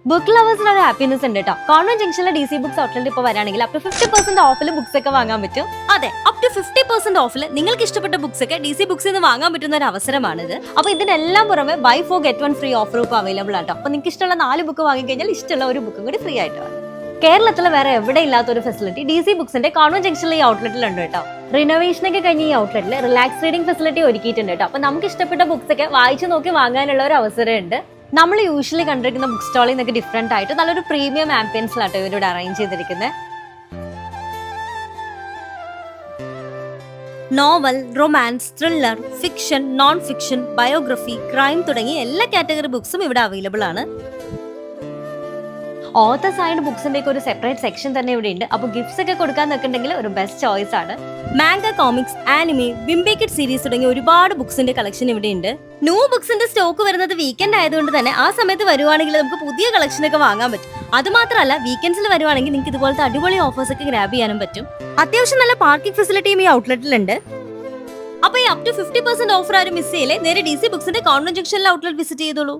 Book ലവേഴ്സിന് ഒരു happiness ഉണ്ട് കേട്ടോ. കോൺവെന്റ് ജംഗ്ഷനിലെ DC ബുക്സ് ഔട്ട്ലെറ്റ് ഇപ്പോൾ വരാണെങ്കിൽ അപ് ടു 50% ഓഫിൽ ബുക്സ് ഒക്കെ വാങ്ങാൻ പറ്റും. അതെ, അപ് ടു 50% ഓഫിൽ നിങ്ങൾക്ക് ഇഷ്ടപ്പെട്ട ബുക്സ് ഒക്കെ DC ബുക്സിൽ നിന്ന് വാങ്ങാൻ പറ്റുന്ന ഒരു അവസരമാണിത്. അപ്പൊ ഇതിനെല്ലാം പുറമെ ബൈ 4 get 1 ഫ്രീ ഓഫർ ഇപ്പോൾ അവൈലബിൾ ആട്ടോ. അപ്പൊ നിങ്ങൾക്ക് ഇഷ്ടമുള്ള 4 ബുക്ക് വാങ്ങിക്കഴിഞ്ഞാൽ ഇഷ്ടമുള്ള ഒരു ബുക്കും കൂടി ഫ്രീ ആയിട്ട് വാങ്ങാം. കേരളത്തിൽ വേറെ എവിടെ ഇല്ലാത്ത ഒരു ഫെസിലിറ്റി DC ബുക്സിന്റെ കോൺവെന്റ് ജംഗ്ഷനിലെ ഈ ഔട്ട്ലെറ്റിലുണ്ട് കേട്ടോ. റിനോവേഷനൊക്കെ കഴിഞ്ഞ ഈ ഔട്ട്ലെറ്റിൽ റിലാക്സ് റീഡിംഗ് ഫെസിലിറ്റി ഒരുക്കിയിട്ടുണ്ട് കേട്ടോ. അപ്പൊ നമുക്ക് ഇഷ്ടപ്പെട്ട ബുക്സ് ഒക്കെ വായിച്ചു നോക്കി വാങ്ങാനുള്ള ഒരു അവസരമുണ്ട്. നമ്മൾ യൂഷ്വലി കണ്ടിരിക്കുന്ന ബുക്ക് സ്റ്റാളിൽ നിന്നൊക്കെ ഡിഫറെന്റ് ആയിട്ട് നല്ലൊരു പ്രീമിയം ആംബിയൻസിലാട്ടോ ഇവരോട് അറേഞ്ച് ചെയ്തിരിക്കുന്നത്. Novel, romance, thriller, fiction, non fiction, biography, crime തുടങ്ങി എല്ലാ കാറ്റഗറി ബുക്സും ഇവിടെ അവൈലബിൾ ആണ്. ഓത്തർ സൈഡ് ബുക്സിന്റെ ഒക്കെ ഒരു സെപ്പറേറ്റ് സെക്ഷൻ തന്നെ ഇവിടെ ഉണ്ട്. അപ്പോൾ ഗിഫ്റ്റ്സ് ഒക്കെ കൊടുക്കാൻ നിൽക്കുന്നുണ്ടെങ്കിൽ ഒരു ബെസ്റ്റ് ചോയ്സ് ആണ്. Manga comics, anime, Wimpy Kid series തുടങ്ങിയ ഒരുപാട് ബുക്സിന്റെ കളക്ഷൻ ഇവിടെ ഉണ്ട്. ന്യൂ ബുക്സിന്റെ സ്റ്റോക്ക് വരുന്നത് വീക്കെൻഡ് ആയതുകൊണ്ട് തന്നെ ആ സമയത്ത് വരുവാണെങ്കിൽ നമുക്ക് പുതിയ കളക്ഷൻ ഒക്കെ വാങ്ങാൻ പറ്റും. അത് മാത്രമല്ല, വീക്കെൻഡ്സിൽ വരുവാണെങ്കിൽ നിങ്ങൾക്ക് ഇതുപോലത്തെ അടിപൊളി ഓഫേഴ്സ് ഒക്കെ ഗ്രാബ് ചെയ്യാനും പറ്റും. അത്യാവശ്യം നല്ല പാർക്കിംഗ് ഫെസിലിറ്റിയും ഈ ഔട്ട്ലെറ്റിലുണ്ട്. അപ്പൊ ഈ അപ് ടു 50% ഓഫർ ആരും മിസ് ചെയ്യില്ലേ, നേരെ DC ബുക്സിന്റെ കോൺവെന്റ് ജംഗ്ഷനിലെ ഔട്ട്ലെറ്റ് വിസിറ്റ് ചെയ്തോളൂ.